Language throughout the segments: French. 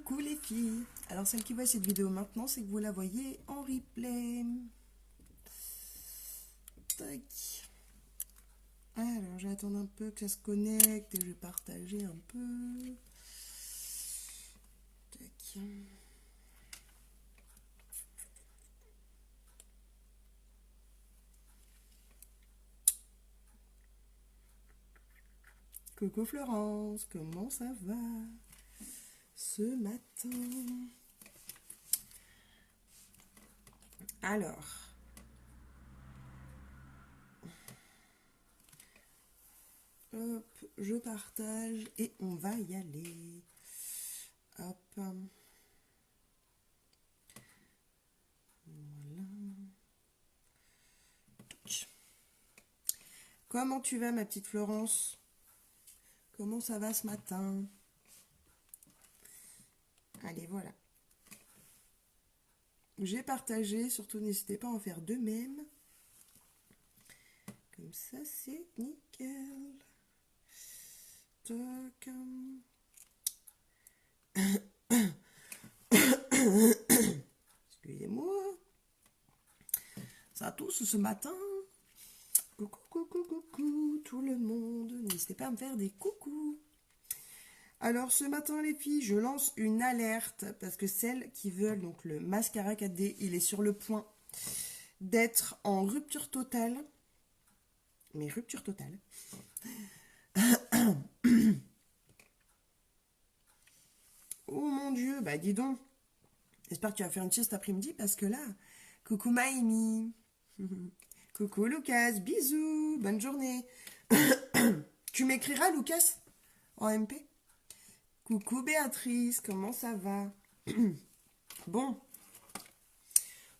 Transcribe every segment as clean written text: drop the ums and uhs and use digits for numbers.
Coucou les filles. Alors celle qui voit cette vidéo maintenant, c'est que vous la voyez en replay. Tac. Alors je vais attendre un peu que ça se connecte et je vais partager un peu. Tac. Coucou Florence, comment ça va ce matin? Alors, hop, je partage et on va y aller. Hop. Voilà. Comment tu vas ma petite Florence? Comment ça va ce matin? Allez, voilà. J'ai partagé, surtout n'hésitez pas à en faire de même. Comme ça, c'est nickel. Toc. Excusez-moi. Ça tousse ce matin. Coucou, coucou, coucou, tout le monde. N'hésitez pas à me faire des coucous. Alors ce matin les filles, je lance une alerte parce que celles qui veulent donc le mascara 4D, il est sur le point d'être en rupture totale. Mais rupture totale. Oh mon Dieu, bah dis donc. J'espère que tu vas faire une sieste après-midi parce que là, coucou Maïmi. Coucou Lucas, bisous, bonne journée. Tu m'écriras Lucas en MP? Coucou Béatrice, comment ça va? Bon.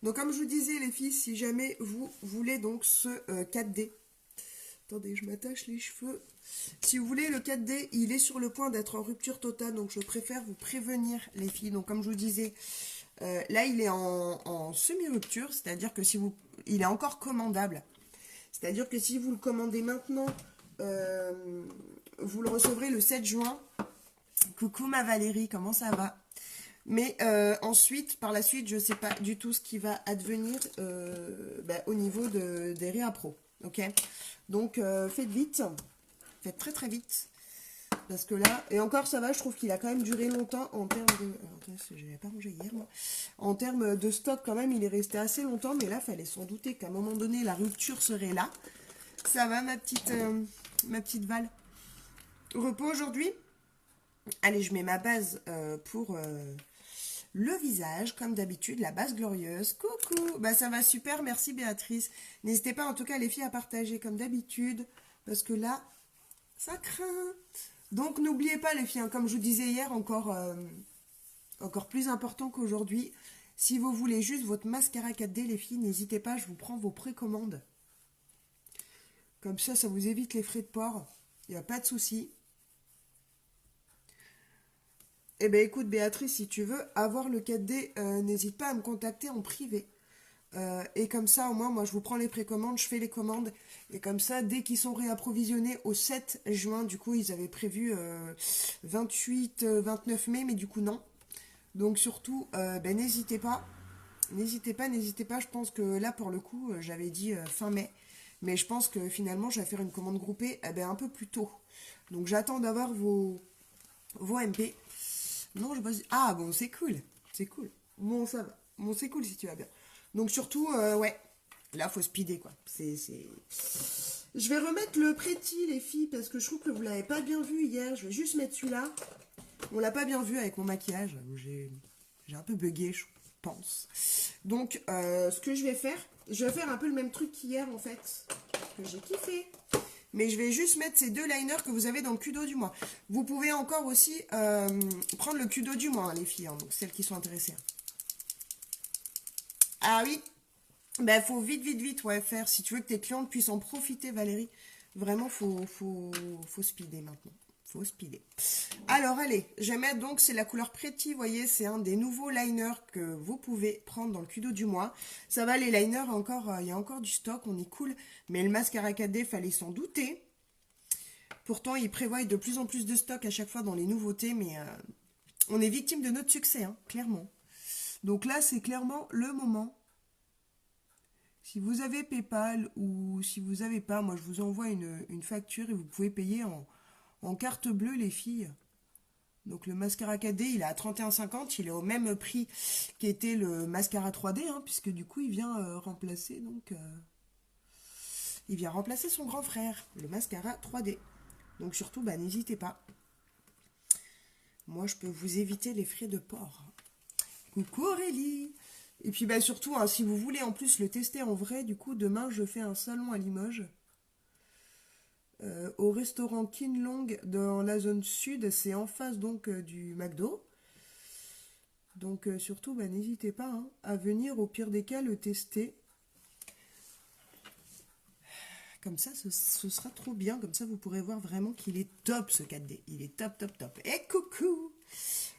Donc comme je vous disais les filles, si jamais vous voulez donc ce 4D, attendez, je m'attache les cheveux. Si vous voulez le 4D, il est sur le point d'être en rupture totale, donc je préfère vous prévenir les filles. Donc comme je vous disais, là il est en semi-rupture, c'est-à-dire que si vous, il est encore commandable. C'est-à-dire que si vous le commandez maintenant, vous le recevrez le 7 juin. Coucou ma Valérie, comment ça va? Mais ensuite, par la suite, je ne sais pas du tout ce qui va advenir au niveau des réappros. Ok? Donc faites vite, faites très très vite. Parce que là, et encore ça va, je trouve qu'il a quand même duré longtemps en termes de... Alors, je n'avais pas rangé hier, moi. En termes de stock, quand même, il est resté assez longtemps. Mais là, il fallait s'en douter qu'à un moment donné, la rupture serait là. Ça va, ma petite Val? Repos aujourd'hui? Allez, je mets ma base pour le visage, comme d'habitude, la base glorieuse. Coucou! Bah, ça va super, merci Béatrice. N'hésitez pas, en tout cas, les filles, à partager comme d'habitude. Parce que là, ça craint. Donc n'oubliez pas les filles, hein, comme je vous disais hier, encore plus important qu'aujourd'hui, si vous voulez juste votre mascara 4D les filles, n'hésitez pas, je vous prends vos précommandes. Comme ça vous évite les frais de port, il n'y a pas de souci. Eh bien écoute Béatrice, si tu veux avoir le 4D, n'hésite pas à me contacter en privé. Et comme ça, au moins, moi, je vous prends les précommandes, je fais les commandes. Et comme ça, dès qu'ils sont réapprovisionnés au 7 juin, du coup, ils avaient prévu 28, 29 mai, mais du coup, non. Donc, surtout, n'hésitez pas. N'hésitez pas, n'hésitez pas. Je pense que là, pour le coup, j'avais dit fin mai. Mais je pense que finalement, je vais faire une commande groupée un peu plus tôt. Donc, j'attends d'avoir vos MP. Non, je sais pas. Ah, bon, c'est cool. C'est cool. Bon, ça va. Bon, c'est cool si tu vas bien. Donc surtout, ouais, là, faut speeder, quoi. Je vais remettre le Pretty, les filles, parce que je trouve que vous l'avez pas bien vu hier. Je vais juste mettre celui-là. On l'a pas bien vu avec mon maquillage. J'ai un peu bugué, je pense. Donc, ce que je vais faire un peu le même truc qu'hier, en fait, que j'ai kiffé. Mais je vais juste mettre ces deux liners que vous avez dans le Kudo du mois. Vous pouvez encore aussi prendre le Kudo du mois, hein, les filles, hein, donc celles qui sont intéressées. Ah oui, ben faut vite ouais, faire. Si tu veux que tes clientes puissent en profiter, Valérie, vraiment, faut speeder maintenant. Faut speeder. Alors, allez, je vais mettre donc, c'est la couleur Pretty, vous voyez, c'est un des nouveaux liners que vous pouvez prendre dans le Kudo du mois. Ça va, les liners, encore, il y a encore du stock, on est cool. Mais le mascara 4D, fallait s'en douter. Pourtant, ils prévoient de plus en plus de stock à chaque fois dans les nouveautés, mais On est victime de notre succès, hein, clairement. Donc là, c'est clairement le moment. Si vous avez PayPal ou si vous n'avez pas, moi je vous envoie une facture et vous pouvez payer en carte bleue les filles. Donc le mascara 4D, il est à 31,50, il est au même prix qu'était le mascara 3D, hein, puisque du coup il vient remplacer il vient remplacer son grand frère, le mascara 3D. Donc surtout, bah, n'hésitez pas. Moi je peux vous éviter les frais de port. Coucou Aurélie. Et puis bah surtout, hein, si vous voulez en plus le tester en vrai, du coup demain je fais un salon à Limoges. Au restaurant Kin Long dans la zone sud, c'est en face donc du McDo. Donc surtout, bah, n'hésitez pas hein, à venir au pire des cas le tester. Comme ça, ce sera trop bien. Comme ça, vous pourrez voir vraiment qu'il est top ce 4D. Il est top, top, top. Et coucou!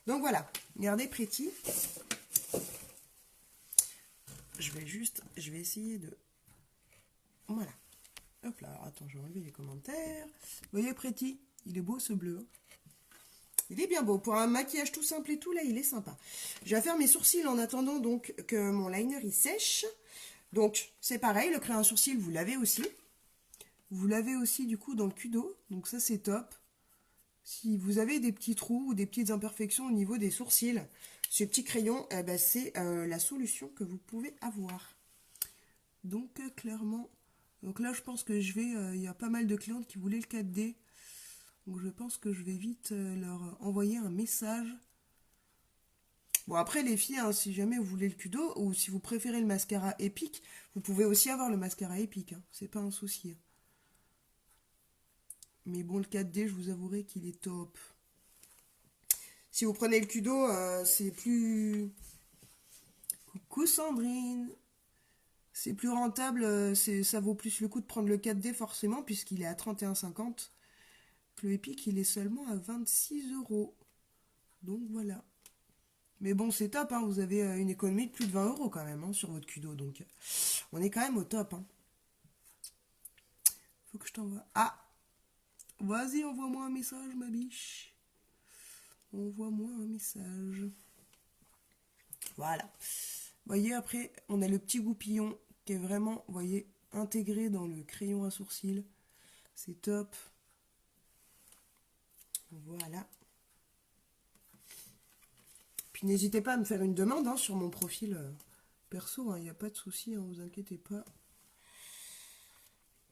Donc voilà, regardez Pretty. Je vais essayer de... Voilà. Hop là, alors attends, je vais enlever les commentaires. Vous voyez Pretty, il est beau ce bleu. Hein. Il est bien beau. Pour un maquillage tout simple et tout, là, il est sympa. Je vais faire mes sourcils en attendant donc que mon liner il sèche. Donc, c'est pareil, le crayon à sourcils, vous l'avez aussi. Vous l'avez aussi du coup dans le Kudo, donc ça c'est top. Si vous avez des petits trous ou des petites imperfections au niveau des sourcils, ce petit crayon, eh ben, c'est la solution que vous pouvez avoir. Donc clairement, donc là je pense que je vais, il y a pas mal de clientes qui voulaient le 4D, donc je pense que je vais vite leur envoyer un message. Bon après les filles, hein, si jamais vous voulez le Kudo ou si vous préférez le mascara épique, vous pouvez aussi avoir le mascara épique, hein, c'est pas un souci. Hein. Mais bon, le 4D, je vous avouerai qu'il est top. Si vous prenez le Kudo, c'est plus... Coucou Sandrine. C'est plus rentable, ça vaut plus le coup de prendre le 4D forcément, puisqu'il est à 31,50. Le Epic, il est seulement à 26 €. Donc voilà. Mais bon, c'est top, hein, vous avez une économie de plus de 20 € quand même hein, sur votre Kudo. Donc on est quand même au top. Hein. Faut que je t'envoie... Ah! Vas-y, envoie-moi un message, ma biche. Envoie-moi un message. Voilà. Vous voyez, après, on a le petit goupillon qui est vraiment, vous voyez, intégré dans le crayon à sourcils. C'est top. Voilà. Puis n'hésitez pas à me faire une demande hein, sur mon profil perso. Il n'y a pas de souci, vous inquiétez pas.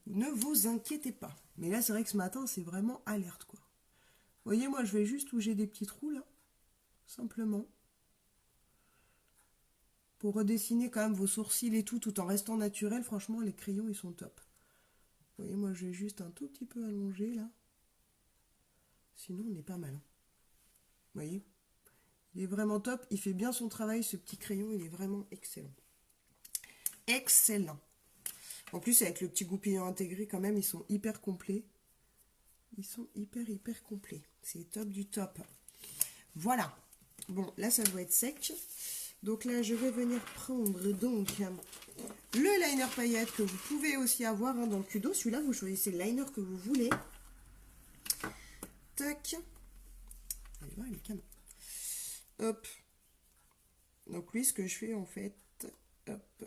Ne vous inquiétez pas. Mais là, c'est vrai que ce matin, c'est vraiment alerte, quoi. Vous voyez, moi, je vais juste où j'ai des petits trous, là. Simplement. Pour redessiner quand même vos sourcils et tout en restant naturel, franchement, les crayons, ils sont top. Vous voyez, moi, je vais juste un tout petit peu allonger, là. Sinon, on est pas mal. Hein. Vous voyez? Il est vraiment top. Il fait bien son travail, ce petit crayon. Il est vraiment excellent. Excellent. En plus, avec le petit goupillon intégré, quand même, ils sont hyper complets. Ils sont hyper complets. C'est top du top. Voilà. Bon, là, ça doit être sec. Donc là, je vais venir prendre donc le liner paillette que vous pouvez aussi avoir hein, dans le Kudo. Celui-là, vous choisissez le liner que vous voulez. Tac. Allez voir les canons. Hop. Donc lui, ce que je fais en fait, hop.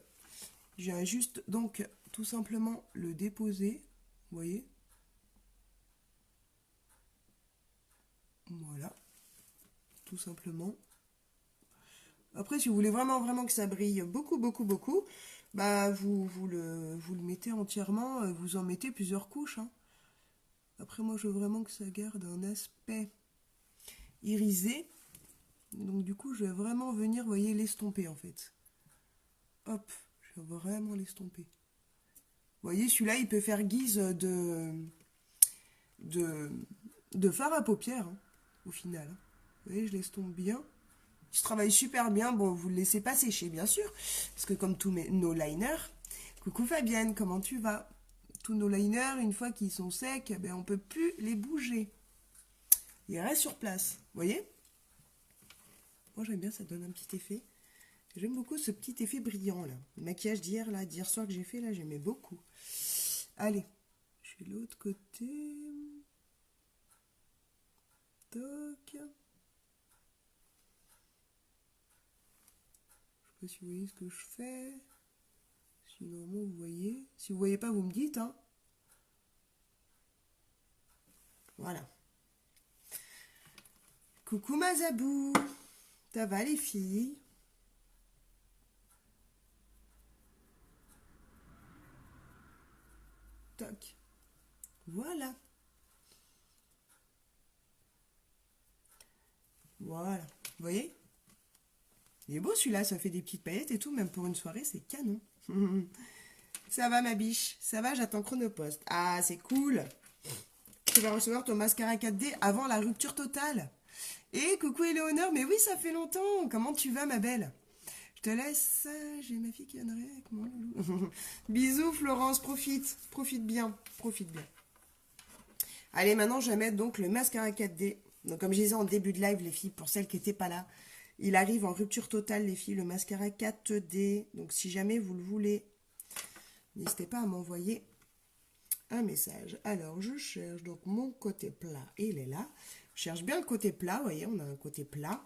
Je viens juste donc tout simplement le déposer. Vous voyez? Voilà. Tout simplement. Après, si vous voulez vraiment que ça brille beaucoup, bah vous le mettez entièrement, vous en mettez plusieurs couches. Hein. Après, moi, je veux vraiment que ça garde un aspect irisé. Donc, du coup, je vais vraiment venir, vous voyez, l'estomper, en fait. Hop, je vais vraiment l'estomper. Vous voyez, celui-là, il peut faire guise de fard à paupières, hein, au final. Vous voyez, je l'estompe bien. Je travaille super bien. Bon, vous ne le laissez pas sécher, bien sûr. Parce que comme tous nos liners... Coucou Fabienne, comment tu vas? Tous nos liners, une fois qu'ils sont secs, ben, on ne peut plus les bouger. Ils restent sur place. Vous voyez? Moi, j'aime bien, ça donne un petit effet. J'aime beaucoup ce petit effet brillant, là. Le maquillage d'hier soir que j'ai fait, là, j'aimais beaucoup. Allez, je fais l'autre côté. Toc. sais pas si vous voyez ce que je fais. Si normalement vous voyez. Si vous voyez pas, vous me dites, hein. Voilà. Coucou Mazabou. Ça va les filles? Toc. Voilà. Voilà. Vous voyez? Il est beau celui-là, ça fait des petites paillettes et tout, même pour une soirée, c'est canon. Ça va ma biche? Ça va, j'attends Chronopost. Ah, c'est cool. Tu vas recevoir ton mascara 4D avant la rupture totale. Et coucou Éléonore, mais oui, ça fait longtemps. Comment tu vas ma belle? Je te laisse, j'ai ma fille qui viendrait avec moi. Bisous Florence, profite. Profite bien, profite bien. Allez, maintenant je vais mettre donc le mascara 4D. Donc comme je disais en début de live les filles, pour celles qui n'étaient pas là, il arrive en rupture totale les filles, le mascara 4D. Donc si jamais vous le voulez, n'hésitez pas à m'envoyer un message. Alors je cherche donc mon côté plat, il est là. Je cherche bien le côté plat, vous voyez, on a un côté plat.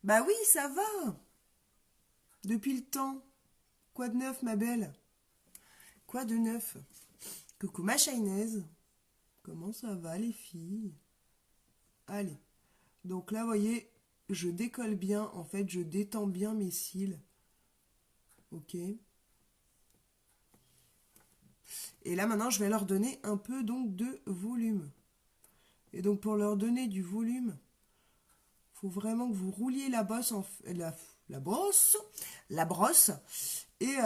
Bah oui, ça va. Depuis le temps. Quoi de neuf ma belle? Quoi de neuf? Coucou ma chainaise. Comment ça va les filles? Allez. Donc là, vous voyez, je décolle bien. En fait, je détends bien mes cils. Ok. Et là, maintenant, je vais leur donner un peu donc de volume. Et donc, pour leur donner du volume, il faut vraiment que vous rouliez la bosse, la brosse. Et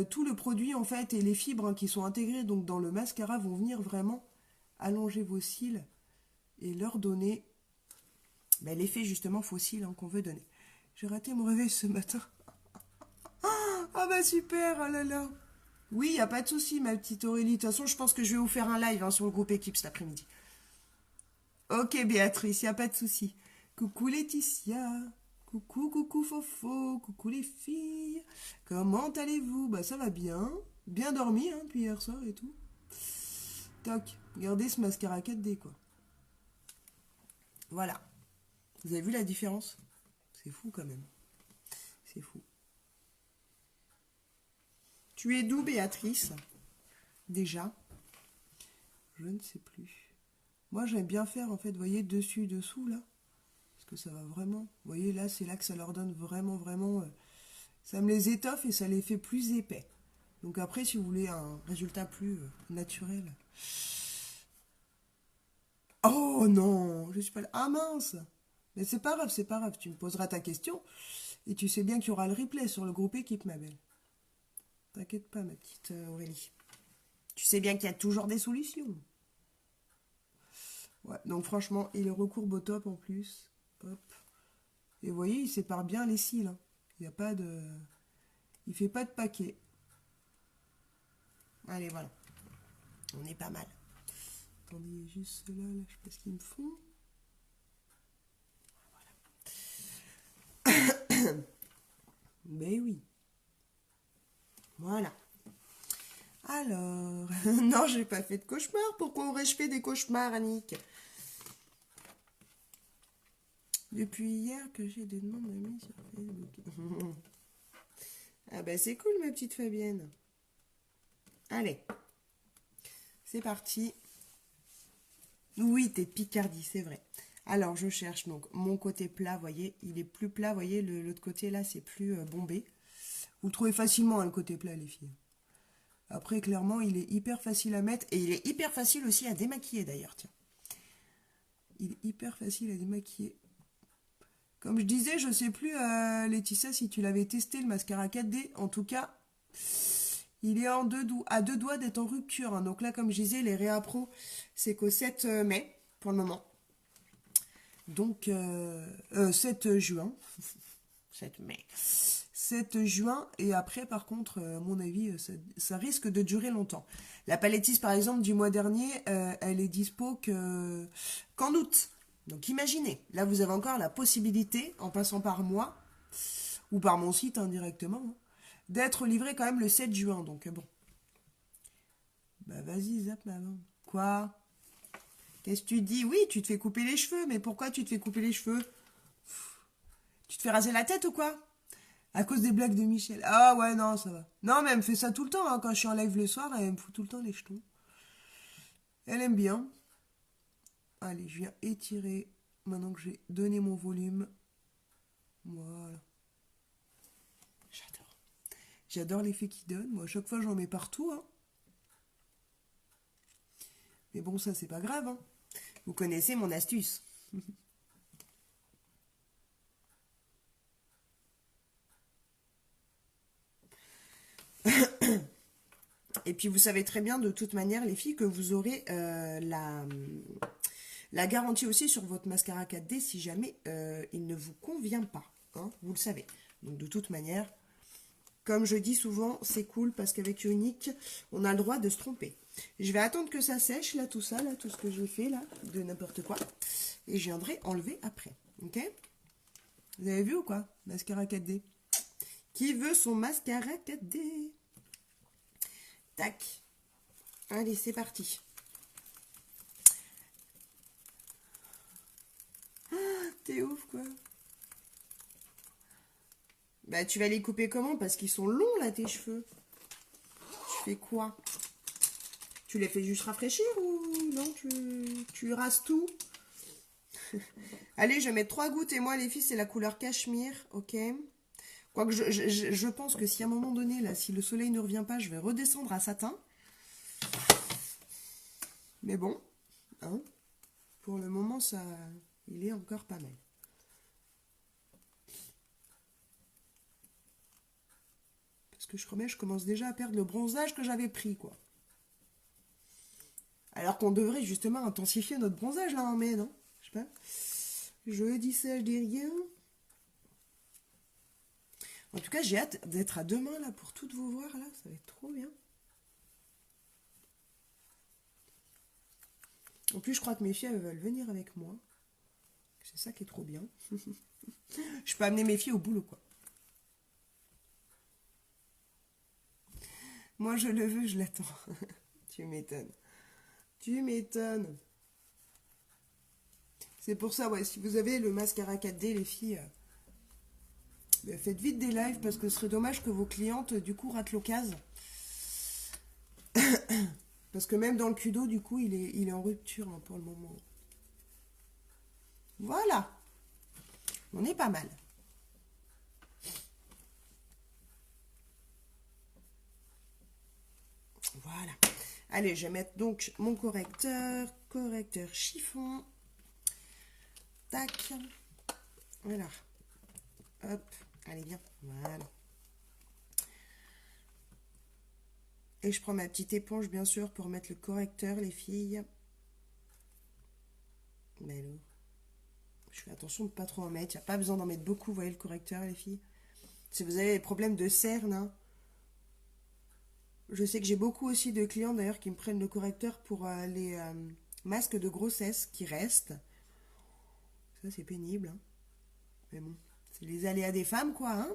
tout le produit, en fait, et les fibres qui sont intégrées donc, dans le mascara vont venir vraiment allonger vos cils et leur donner l'effet justement fossile qu'on veut donner. J'ai raté mon réveil ce matin. Ah bah super, oh là là. Oui, il n'y a pas de souci ma petite Aurélie. De toute façon, je pense que je vais vous faire un live sur le groupe équipe cet après-midi. Ok Béatrice, il n'y a pas de souci. Coucou Laetitia. Coucou, coucou Fofo. Coucou les filles. Comment allez-vous? Bah ça va bien. Bien dormi depuis hier soir et tout. Toc, regardez ce mascara 4D quoi. Voilà. Vous avez vu la différence? C'est fou quand même. C'est fou. Tu es d'où Béatrice? Déjà? Je ne sais plus. Moi j'aime bien faire en fait, vous voyez, dessus, dessous là. Parce que ça va vraiment. Vous voyez là, c'est là que ça leur donne vraiment, vraiment. Ça me les étoffe et ça les fait plus épais. Donc après, si vous voulez un résultat plus naturel. Oh non, je suis pas là. Ah mince! Mais c'est pas grave, c'est pas grave. Tu me poseras ta question. Et tu sais bien qu'il y aura le replay sur le groupe équipe, ma belle. T'inquiète pas, ma petite Aurélie. Tu sais bien qu'il y a toujours des solutions. Ouais, donc franchement, il recourbe au top en plus. Hop. Et vous voyez, il sépare bien les cils. Il n'y a pas de... Il fait pas de paquet. Allez, voilà. On est pas mal. Attendez, juste ceux-là, là, je sais pas ce qu'ils me font. Voilà. Mais oui. Voilà. Alors, non, j'ai pas fait de cauchemar. Pourquoi aurais-je fait des cauchemars, Annick? Depuis hier que j'ai des demandes d'amis sur Facebook. Ah bah c'est cool, ma petite Fabienne. Allez. C'est parti. Oui, t'es Picardie, c'est vrai. Alors, je cherche donc mon côté plat, vous voyez. Il est plus plat, vous voyez. L'autre côté, là, c'est plus bombé. Vous le trouvez facilement, le côté plat, les filles. Après, clairement, il est hyper facile à mettre. Et il est hyper facile aussi à démaquiller, d'ailleurs, tiens. Il est hyper facile à démaquiller. Comme je disais, je sais plus, Laetitia, si tu l'avais testé, le mascara 4D. En tout cas, il est à deux doigts d'être en rupture. Donc là, comme je disais, les Réapro, c'est qu'au 7 mai, pour le moment. Donc, 7 juin. 7 mai. 7 juin. Et après, par contre, à mon avis, ça risque de durer longtemps. La palettiste, par exemple, du mois dernier, elle est dispo qu'en août. Donc imaginez, là vous avez encore la possibilité, en passant par moi, ou par mon site indirectement, d'être livré quand même le 7 juin. Donc bon. Bah vas-y, zap maman. Quoi? Qu'est-ce que tu dis? Oui, tu te fais couper les cheveux, mais pourquoi tu te fais couper les cheveux? Tu te fais raser la tête ou quoi? À cause des blagues de Michel. Ah ouais, non, ça va. Non, mais elle me fait ça tout le temps, hein. Quand je suis en live le soir, elle me fout tout le temps les jetons. Elle aime bien. Allez, je viens étirer. Maintenant que j'ai donné mon volume. Voilà. J'adore. J'adore l'effet qu'il donne. Moi, à chaque fois, j'en mets partout, hein. Mais bon, ça, c'est pas grave, hein. Vous connaissez mon astuce. Et puis, vous savez très bien, de toute manière, les filles, que vous aurez la garantie aussi sur votre mascara 4D si jamais il ne vous convient pas. Hein, vous le savez. Donc, de toute manière, comme je dis souvent, c'est cool parce qu'avec Younique, on a le droit de se tromper. Je vais attendre que ça sèche, là, tout ça, là, tout ce que j'ai fait, là, de n'importe quoi. Et je viendrai enlever après. Ok? Vous avez vu ou quoi? Mascara 4D. Qui veut son mascara 4D? Tac. Allez, c'est parti. Ah, t'es ouf, quoi. Bah, tu vas les couper comment? Parce qu'ils sont longs, là, tes cheveux. Tu fais quoi? Tu les fais juste rafraîchir ou non? Tu rases tout? Allez, je vais mettre 3 gouttes. Et moi, les filles, c'est la couleur cachemire, ok? Quoique je pense que si à un moment donné, là, si le soleil ne revient pas, je vais redescendre à satin. Mais bon, hein, pour le moment, ça, il est encore pas mal. Parce que je commence déjà à perdre le bronzage que j'avais pris, quoi. Alors qu'on devrait justement intensifier notre bronzage, là, en mai, non? Je sais pas. Je dis ça, je dis rien. En tout cas, j'ai hâte d'être à demain, là, pour toutes vous voir, là. Ça va être trop bien. En plus, je crois que mes filles, elles veulent venir avec moi. C'est ça qui est trop bien. Je peux amener mes filles au boulot, quoi. Moi, je le veux, je l'attends. Tu m'étonnes. Tu m'étonnes. C'est pour ça, ouais, si vous avez le mascara 4D, les filles, faites vite des lives parce que ce serait dommage que vos clientes, du coup, ratent l'occasion. Parce que même dans le Kudo, du coup, il est en rupture, hein, pour le moment. Voilà. On est pas mal. Voilà. Allez, je vais mettre donc mon correcteur chiffon. Tac. Voilà. Hop. Allez, bien. Voilà. Et je prends ma petite éponge, bien sûr, pour mettre le correcteur, les filles. Mais alors, je fais attention de ne pas trop en mettre. Il n'y a pas besoin d'en mettre beaucoup, vous voyez, le correcteur, les filles. Si vous avez des problèmes de cerne, hein, je sais que j'ai beaucoup aussi de clients, d'ailleurs, qui me prennent le correcteur pour les masques de grossesse qui restent. Ça, c'est pénible. Hein. Mais bon, c'est les aléas des femmes, quoi. Hein.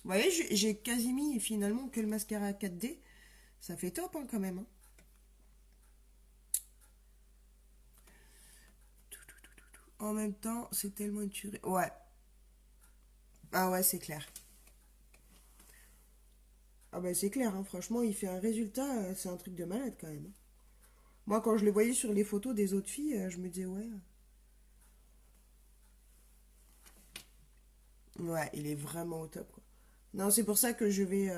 Vous voyez, j'ai quasi mis finalement que le mascara 4D. Ça fait top, hein, quand même. Hein. En même temps, c'est tellement une tuerie. Ouais. Ah ouais, c'est clair. Ah bah c'est clair, hein, franchement, il fait un résultat, c'est un truc de malade quand même. Hein. Moi, quand je le voyais sur les photos des autres filles, je me disais, ouais. Ouais, il est vraiment au top, quoi. Non, c'est pour ça que je vais,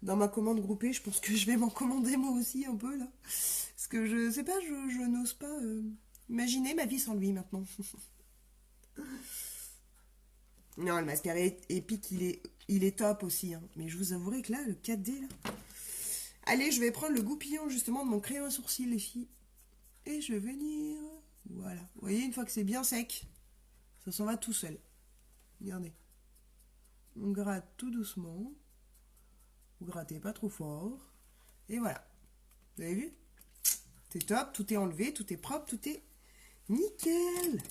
dans ma commande groupée, je pense que je vais m'en commander moi aussi un peu, là. Parce que je sais pas, je n'ose pas imaginer ma vie sans lui maintenant. Non, le mascara épique, il est top aussi. Hein. Mais je vous avouerai que là, le 4D, là... Allez, je vais prendre le goupillon, justement, de mon crayon à sourcils, les filles. Et je vais venir... Voilà. Vous voyez, une fois que c'est bien sec, ça s'en va tout seul. Regardez. On gratte tout doucement. Vous grattez pas trop fort. Et voilà. Vous avez vu? C'est top, tout est enlevé, tout est propre, tout est nickel.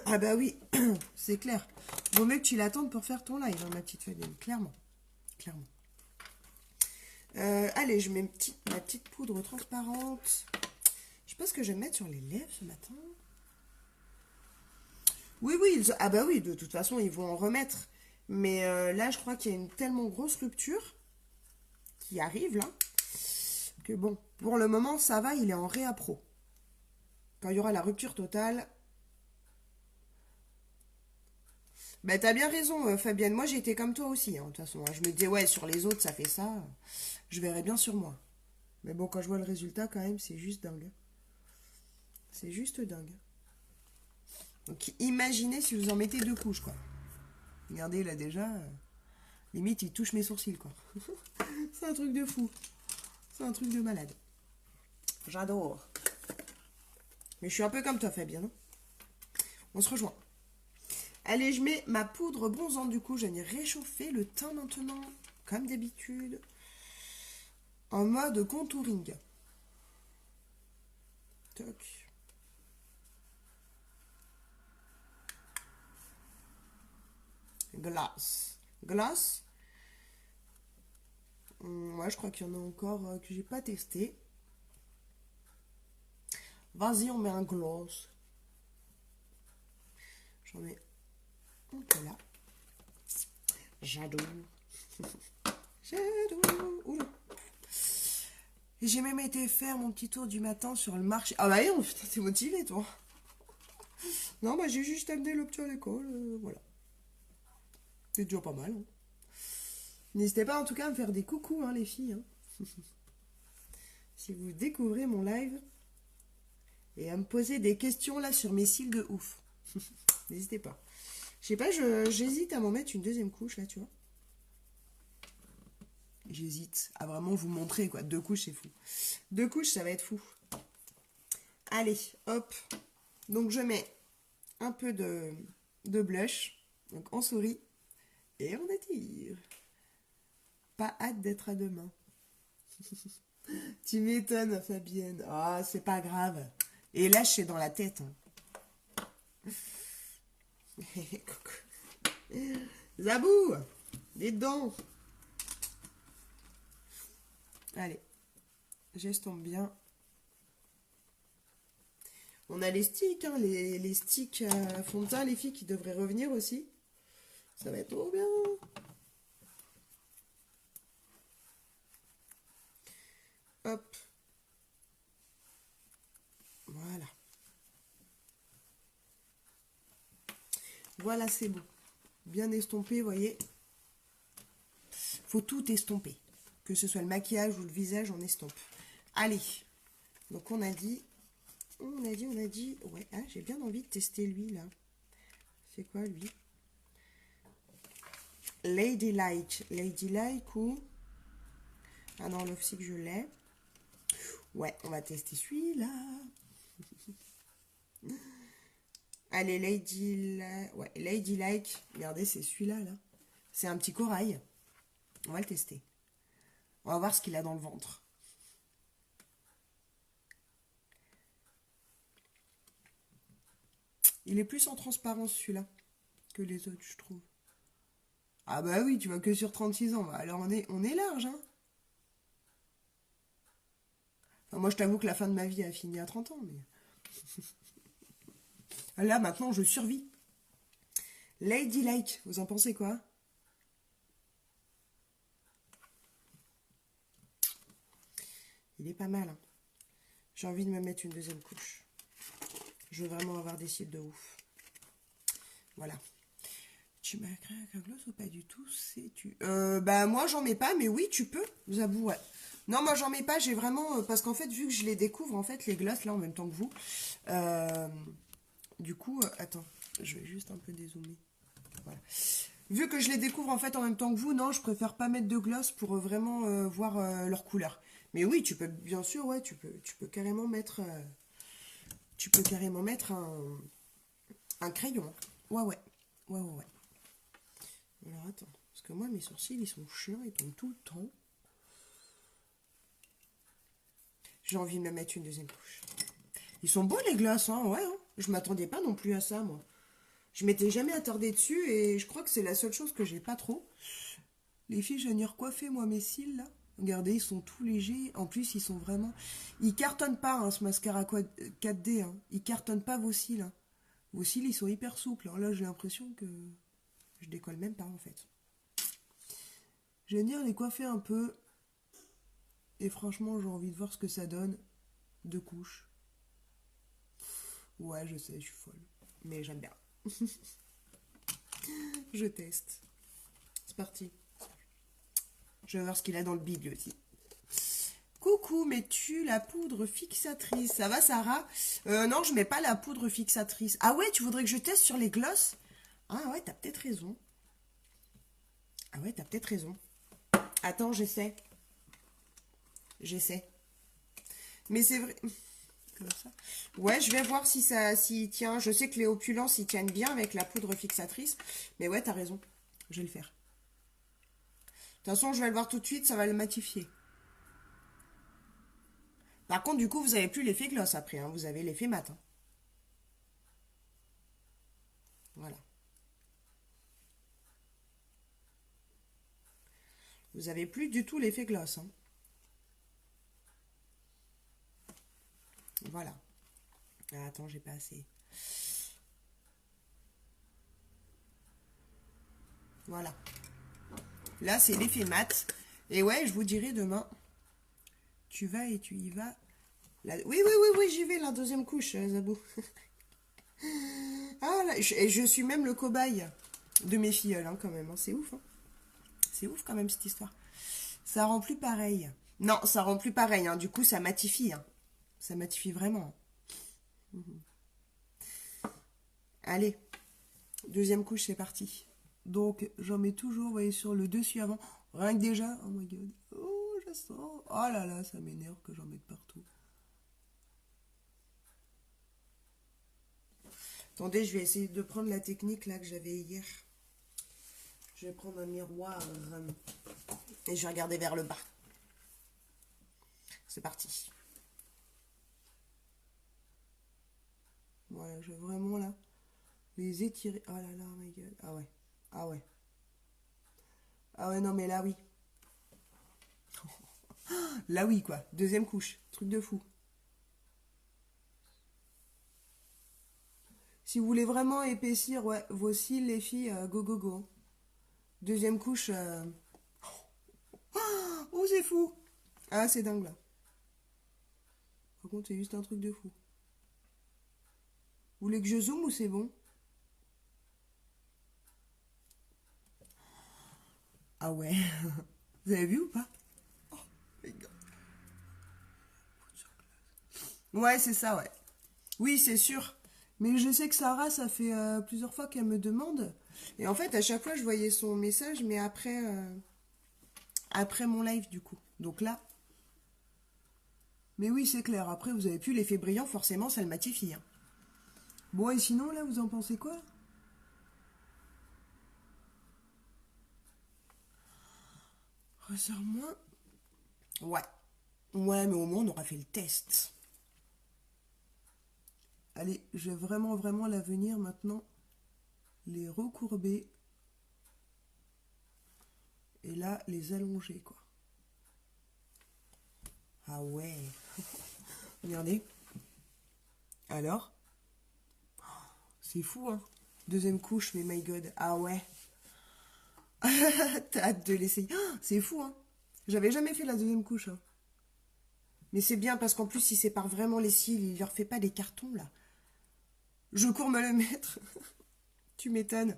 Ah bah oui, c'est clair. Vaut mieux que tu l'attendes pour faire ton live, hein, ma petite Fabienne. Clairement. Clairement. Allez, je mets ma petite poudre transparente. Je sais pas ce que je vais mettre sur les lèvres ce matin. Oui, oui, ah bah oui, de toute façon, ils vont en remettre. Mais là, je crois qu'il y a une tellement grosse rupture qui arrive là, que bon, pour le moment, ça va, il est en réappro. Quand il y aura la rupture totale, bah t'as bien raison, Fabienne. Moi, j'ai été comme toi aussi, hein, de toute façon, hein. Je me disais, ouais, sur les autres, ça fait ça. Je verrai bien sur moi. Mais bon, quand je vois le résultat, quand même, c'est juste dingue. C'est juste dingue. Donc, imaginez si vous en mettez 2 couches, quoi. Regardez, là, déjà, limite, il touche mes sourcils, quoi. C'est un truc de fou. C'est un truc de malade. J'adore. Mais je suis un peu comme toi, Fabien, non? On se rejoint. Allez, je mets ma poudre bronzante, du coup, je viens réchauffer le teint maintenant, comme d'habitude, en mode contouring. Toc. Glace. Glace. Ouais, je crois qu'il y en a encore que j'ai pas testé. Vas-y, on met un gloss. J'en mets un peu là. J'adore. J'adore. Oula. Et j'ai même été faire mon petit tour du matin sur le marché. Ah bah non, putain, t'es motivé, toi. Non, bah j'ai juste amené le petit à l'école. Voilà. C'est déjà pas mal. Hein. N'hésitez pas en tout cas à me faire des coucous, hein, les filles. Hein. Si vous découvrez mon live. Et à me poser des questions là sur mes cils de ouf. N'hésitez pas. Je sais pas, j'hésite à m'en mettre une deuxième couche là, tu vois. J'hésite à vraiment vous montrer quoi. 2 couches, c'est fou. 2 couches, ça va être fou. Allez, hop. Donc je mets un peu de blush. Donc on sourit. Et on attire. Pas hâte d'être à demain. Tu m'étonnes, Fabienne. Ah, c'est pas grave. Et là, je suis dans la tête. Hein. Zabou, dis donc. Allez, j'estompe bien. On a les sticks, hein, les sticks fond de teint, les filles qui devraient revenir aussi. Ça va être trop bien. Hop. Voilà. Voilà, c'est bon. Bien estompé, vous voyez. Faut tout estomper. Que ce soit le maquillage ou le visage, on estompe. Allez. Donc on a dit. Ouais, ah, j'ai bien envie de tester lui, là. C'est quoi, lui? Ladylike. Ladylike ou... Ah non, l'offsy que je l'ai. Ouais, on va tester celui-là. Allez, ouais, Ladylike. Regardez, c'est celui-là, là. C'est un petit corail. On va le tester. On va voir ce qu'il a dans le ventre. Il est plus en transparence, celui-là, que les autres, je trouve. Ah bah oui, tu vois que sur 36 ans. Alors on est large, hein. Enfin, moi, je t'avoue que la fin de ma vie a fini à 30 ans, mais... Là, maintenant, je survis. Ladylike, vous en pensez quoi? Il est pas mal, hein. J'ai envie de me mettre une deuxième couche. Je veux vraiment avoir des cils de ouf. Voilà. Tu m'as créé un gloss ou pas du tout? Sais-tu? Bah moi j'en mets pas, mais oui tu peux, j'avoue, ouais. Non, moi j'en mets pas, j'ai vraiment... parce qu'en fait, vu que je les découvre, en fait, les gloss, là, en même temps que vous, du coup... attends, je vais juste un peu dézoomer. Voilà. Vu que je les découvre, en fait, en même temps que vous, non, je préfère pas mettre de gloss pour vraiment voir leur couleur. Mais oui, tu peux, bien sûr, ouais, tu peux carrément mettre... tu peux carrément mettre un crayon. Ouais, ouais. Ouais, ouais, ouais. Alors, attends. Parce que moi, mes sourcils, ils sont chiants. Ils tombent tout le temps. J'ai envie de me mettre une deuxième couche. Ils sont beaux, les glaces, hein. Ouais, hein. Je m'attendais pas non plus à ça, moi. Je m'étais jamais attardée dessus. Et je crois que c'est la seule chose que j'ai pas trop. Les filles, je vais venir coiffer, moi, mes cils, là. Regardez, ils sont tout légers. En plus, ils sont vraiment... Ils cartonnent pas, hein, ce mascara 4D. Hein. Ils cartonnent pas vos cils, hein. Vos cils, ils sont hyper souples. Alors là, j'ai l'impression que je décolle même pas, en fait. Je vais venir les coiffer un peu. Et franchement, j'ai envie de voir ce que ça donne. 2 couches. Ouais, je sais, je suis folle. Mais j'aime bien. Je teste. C'est parti. Je vais voir ce qu'il a dans le big, lui aussi. Coucou, mets-tu la poudre fixatrice? Ça va, Sarah? Non, je mets pas la poudre fixatrice. Ah ouais, tu voudrais que je teste sur les glosses? Ah ouais, t'as peut-être raison. Ah ouais, t'as peut-être raison. Attends, j'essaie. J'essaie. Mais c'est vrai... Comme ça. Ouais, je vais voir si ça s'il tient. Je sais que les opulences, ils tiennent bien avec la poudre fixatrice. Mais ouais, t'as raison. Je vais le faire. De toute façon, je vais le voir tout de suite, ça va le matifier. Par contre, du coup, vous n'avez plus l'effet gloss après. Hein. Vous avez l'effet mat. Hein. Voilà. Vous n'avez plus du tout l'effet gloss. Hein. Voilà. Ah, attends, j'ai pas assez. Voilà. Là, c'est l'effet mat. Et ouais, je vous dirai demain. Tu vas et tu y vas. La... Oui, j'y vais, la deuxième couche, Zabou. Ah, là, je suis même le cobaye de mes filleuls, hein, quand même. Hein. C'est ouf. Hein. C'est ouf, quand même, cette histoire. Ça rend plus pareil. Non, ça rend plus pareil. Hein. Du coup, ça matifie. Hein. Ça matifie vraiment. Allez, deuxième couche, c'est parti. Donc, j'en mets toujours, vous voyez, sur le dessus avant. Rien que déjà, oh my god. Oh, je sens. Oh là là, ça m'énerve que j'en mette partout. Attendez, je vais essayer de prendre la technique là que j'avais hier. Je vais prendre un miroir et je vais regarder vers le bas. C'est parti. Voilà, je vais vraiment là les étirer. Oh là là, oh my god. Ah ouais. Ah ouais. Ah ouais, non mais là oui. Là oui quoi. Deuxième couche. Truc de fou. Si vous voulez vraiment épaissir ouais, vos cils, les filles, go go go. Deuxième couche. Oh, c'est fou. Ah, c'est dingue là. Par contre, c'est juste un truc de fou. Vous voulez que je zoome ou c'est bon? Ah ouais. Vous avez vu ou pas? Oh, my God. Ouais, c'est ça, ouais. Oui, c'est sûr. Mais je sais que Sarah, ça fait plusieurs fois qu'elle me demande. Et en fait, à chaque fois, je voyais son message, mais après mon live, du coup. Donc là... Mais oui, c'est clair. Après, vous avez plus l'effet brillant, forcément, ça le matifie. Hein. Bon, et sinon, là, vous en pensez quoi? Resserre moins. Ouais. Ouais, mais au moins, on aura fait le test. Allez, je vais vraiment, vraiment la venir maintenant. Les recourber. Et là, les allonger, quoi. Ah ouais. Regardez. Alors? C'est fou, hein. Deuxième couche, mais my god. Ah ouais. T'as hâte de l'essayer. Oh, c'est fou, hein. J'avais jamais fait la deuxième couche. Hein. Mais c'est bien parce qu'en plus, il sépare vraiment les cils. Il leur fait pas des cartons, là. Je cours me le mettre. Tu m'étonnes.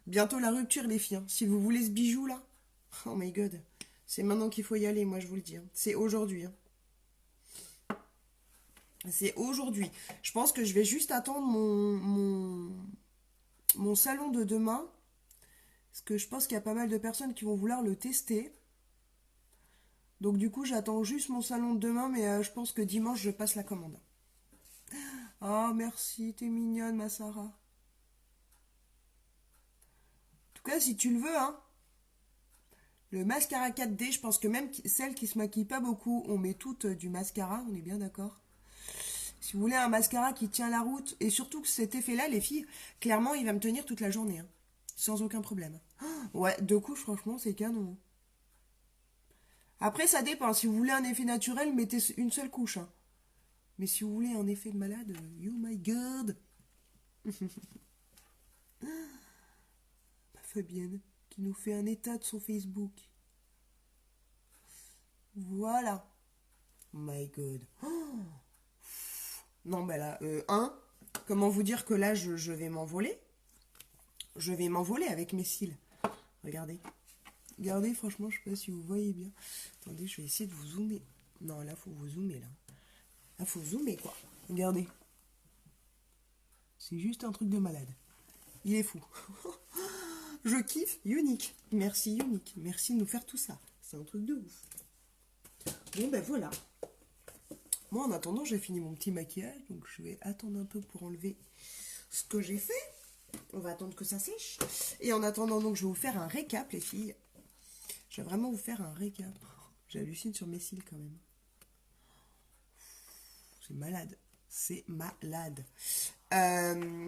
Bientôt la rupture, les filles. Hein. Si vous voulez ce bijou, là. Oh my god. C'est maintenant qu'il faut y aller, moi, je vous le dis. Hein. C'est aujourd'hui. Hein. C'est aujourd'hui. Je pense que je vais juste attendre mon salon de demain. Parce que je pense qu'il y a pas mal de personnes qui vont vouloir le tester. Donc du coup, j'attends juste mon salon de demain, mais je pense que dimanche, je passe la commande. Oh, merci, t'es mignonne, ma Sarah. En tout cas, si tu le veux, hein. Le mascara 4D, je pense que même celles qui se maquillent pas beaucoup, on met toutes du mascara, on est bien d'accord. Si vous voulez un mascara qui tient la route, et surtout que cet effet-là, les filles, clairement, il va me tenir toute la journée. Hein, sans aucun problème. Ouais, 2 couches, franchement, c'est canon. Après, ça dépend. Si vous voulez un effet naturel, mettez une seule couche. Hein. Mais si vous voulez un effet de malade, you my god. Fabienne, qui nous fait un état de son Facebook. Voilà. My God. Oh, non, ben là, comment vous dire que là, je vais m'envoler. Je vais m'envoler avec mes cils. Regardez. Regardez, franchement, je sais pas si vous voyez bien. Attendez, je vais essayer de vous zoomer. Non, là, faut vous zoomer, là. Là, faut zoomer, quoi. Regardez. C'est juste un truc de malade. Il est fou. Je kiffe Unique. Merci Unique. Merci de nous faire tout ça. C'est un truc de ouf. Bon, ben voilà. Moi, en attendant, j'ai fini mon petit maquillage. Donc, je vais attendre un peu pour enlever ce que j'ai fait. On va attendre que ça sèche. Et en attendant, donc, je vais vous faire un récap, les filles. Je vais vraiment vous faire un récap. J'hallucine sur mes cils, quand même. C'est malade. C'est malade.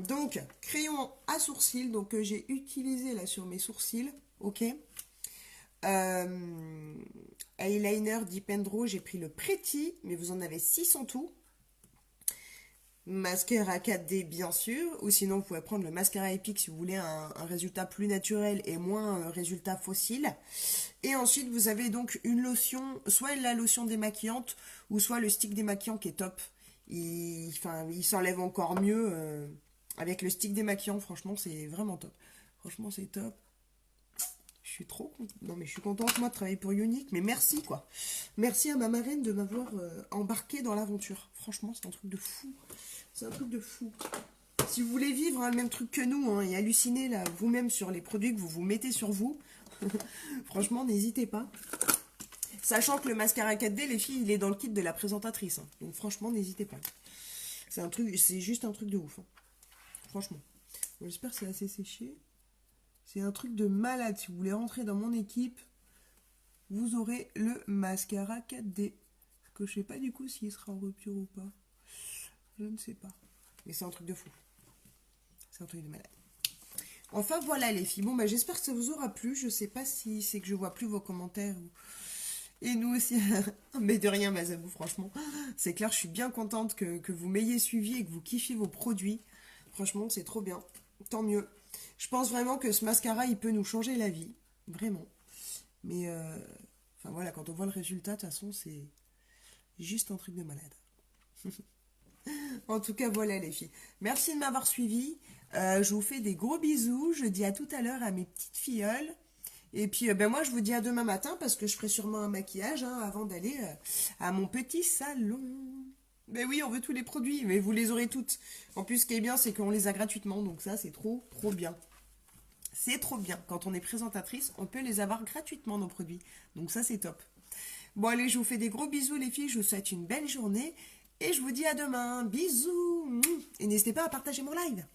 Donc, crayon à sourcils. Donc, j'ai utilisé, là, sur mes sourcils. Ok. Eyeliner Deep and Draw, j'ai pris le Pretty, mais vous en avez 6 en tout. Mascara 4D bien sûr, ou sinon vous pouvez prendre le mascara Epic si vous voulez un résultat plus naturel et moins un résultat fossile. Et ensuite vous avez donc une lotion, soit la lotion démaquillante, ou soit le stick démaquillant qui est top. Il s'enlève encore mieux avec le stick démaquillant, franchement c'est vraiment top. Franchement c'est top. Je suis trop contente. Non mais je suis contente moi de travailler pour Unique, mais merci quoi. Merci à ma marraine de m'avoir embarqué dans l'aventure. Franchement c'est un truc de fou. C'est un truc de fou. Si vous voulez vivre le même truc que nous et halluciner là vous-même sur les produits que vous vous mettez sur vous, franchement n'hésitez pas. Sachant que le mascara 4D, les filles, il est dans le kit de la présentatrice. Donc franchement n'hésitez pas. C'est juste un truc de ouf. Franchement. Bon, j'espère que c'est assez séché. C'est un truc de malade. Si vous voulez rentrer dans mon équipe, vous aurez le mascara 4D. Que je sais pas du coup s'il sera en rupture ou pas. Je ne sais pas. Mais c'est un truc de fou. C'est un truc de malade. Enfin voilà les filles. Bon bah j'espère que ça vous aura plu. Je sais pas si c'est que je vois plus vos commentaires. Et nous aussi. Mais de rien Mazabou franchement. C'est clair, je suis bien contente que vous m'ayez suivi et que vous kiffiez vos produits. Franchement c'est trop bien. Tant mieux. Je pense vraiment que ce mascara, il peut nous changer la vie. Vraiment. Mais, enfin voilà, quand on voit le résultat, de toute façon, c'est juste un truc de malade. En tout cas, voilà les filles. Merci de m'avoir suivi. Je vous fais des gros bisous. Je dis à tout à l'heure à mes petites filleules. Et puis, moi, je vous dis à demain matin parce que je ferai sûrement un maquillage avant d'aller à mon petit salon. Ben oui, on veut tous les produits, mais vous les aurez toutes. En plus, ce qui est bien, c'est qu'on les a gratuitement. Donc ça, c'est trop, trop bien. C'est trop bien. Quand on est présentatrice, on peut les avoir gratuitement, nos produits. Donc ça, c'est top. Bon, allez, je vous fais des gros bisous, les filles. Je vous souhaite une belle journée. Et je vous dis à demain. Bisous. Et n'hésitez pas à partager mon live.